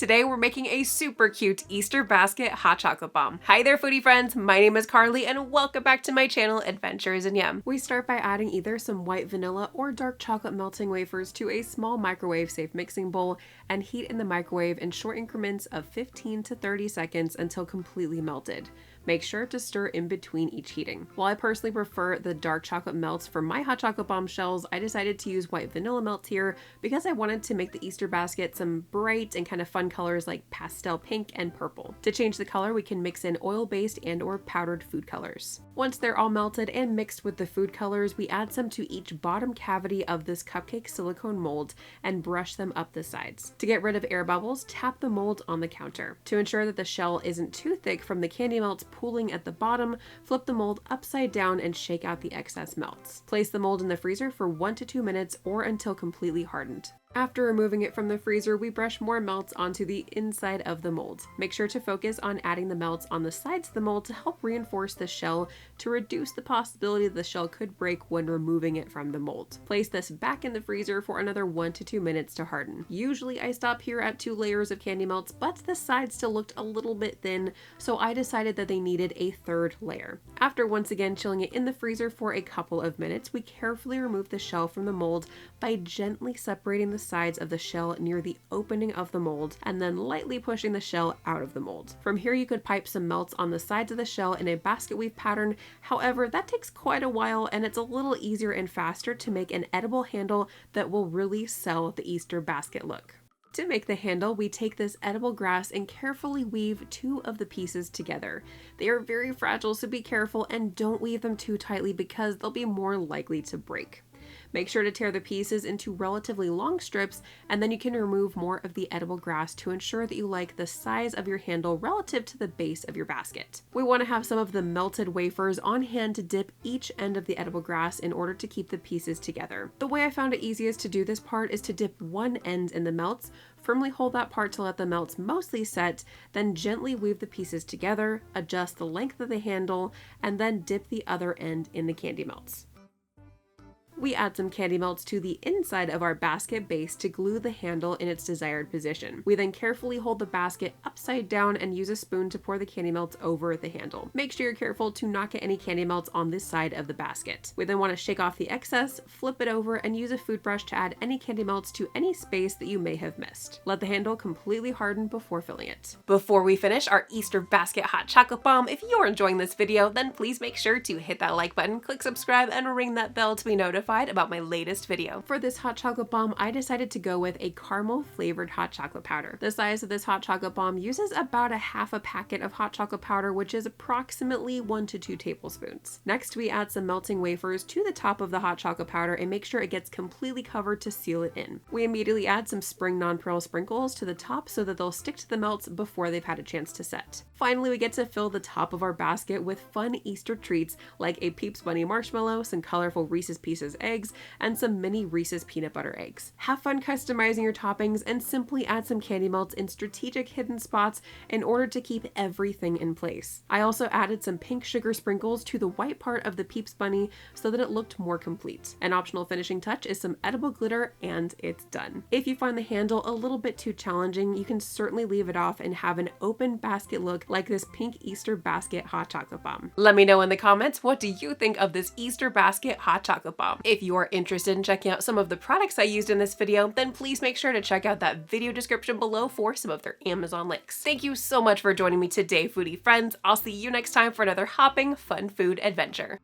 Today we're making a super cute Easter basket hot chocolate bomb. Hi there foodie friends, my name is Carly and welcome back to my channel Adventures in Yum. We start by adding either some white vanilla or dark chocolate melting wafers to a small microwave safe mixing bowl and heat in the microwave in short increments of 15 to 30 seconds until completely melted. Make sure to stir in between each heating. While I personally prefer the dark chocolate melts for my hot chocolate bomb shells, I decided to use white vanilla melts here because I wanted to make the Easter basket some bright and kind of fun colors like pastel pink and purple. To change the color, we can mix in oil-based and or powdered food colors. Once they're all melted and mixed with the food colors, we add some to each bottom cavity of this cupcake silicone mold and brush them up the sides. To get rid of air bubbles, tap the mold on the counter. To ensure that the shell isn't too thick from the candy melts pooling at the bottom, flip the mold upside down and shake out the excess melts. Place the mold in the freezer for 1 to 2 minutes or until completely hardened. After removing it from the freezer, we brush more melts onto the inside of the mold. Make sure to focus on adding the melts on the sides of the mold to help reinforce the shell to reduce the possibility the shell could break when removing it from the mold. Place this back in the freezer for another 1 to 2 minutes to harden. Usually I stop here at 2 layers of candy melts, but the sides still looked a little bit thin, so I decided that they needed a 3rd layer. After once again chilling it in the freezer for a couple of minutes, we carefully remove the shell from the mold by gently separating the sides of the shell near the opening of the mold and then lightly pushing the shell out of the mold. From here you could pipe some melts on the sides of the shell in a basket weave pattern. However, that takes quite a while and it's a little easier and faster to make an edible handle that will really sell the Easter basket look. To make the handle, we take this edible grass and carefully weave 2 of the pieces together. They are very fragile, so be careful and don't weave them too tightly because they'll be more likely to break. Make sure to tear the pieces into relatively long strips and then you can remove more of the edible grass to ensure that you like the size of your handle relative to the base of your basket. We want to have some of the melted wafers on hand to dip each end of the edible grass in order to keep the pieces together. The way I found it easiest to do this part is to dip one end in the melts, firmly hold that part to let the melts mostly set, then gently weave the pieces together, adjust the length of the handle, and then dip the other end in the candy melts. We add some candy melts to the inside of our basket base to glue the handle in its desired position. We then carefully hold the basket upside down and use a spoon to pour the candy melts over the handle. Make sure you're careful to not get any candy melts on this side of the basket. We then want to shake off the excess, flip it over, and use a food brush to add any candy melts to any space that you may have missed. Let the handle completely harden before filling it. Before we finish our Easter basket hot chocolate bomb, if you're enjoying this video, then please make sure to hit that like button, click subscribe, and ring that bell to be notified about my latest video. For this hot chocolate bomb, I decided to go with a caramel flavored hot chocolate powder. The size of this hot chocolate bomb uses about a half a packet of hot chocolate powder, which is approximately 1 to 2 tablespoons. Next, we add some melting wafers to the top of the hot chocolate powder and make sure it gets completely covered to seal it in. We immediately add some spring non-pearl sprinkles to the top so that they'll stick to the melts before they've had a chance to set. Finally, we get to fill the top of our basket with fun Easter treats like a Peeps Bunny marshmallow, some colorful Reese's Pieces eggs, and some mini Reese's peanut butter eggs. Have fun customizing your toppings and simply add some candy melts in strategic hidden spots in order to keep everything in place. I also added some pink sugar sprinkles to the white part of the Peeps Bunny so that it looked more complete. An optional finishing touch is some edible glitter and it's done. If you find the handle a little bit too challenging, you can certainly leave it off and have an open basket look like this pink Easter basket hot chocolate bomb. Let me know in the comments, what do you think of this Easter basket hot chocolate bomb? If you are interested in checking out some of the products I used in this video, then please make sure to check out that video description below for some of their Amazon links. Thank you so much for joining me today, foodie friends. I'll see you next time for another hopping, fun food adventure.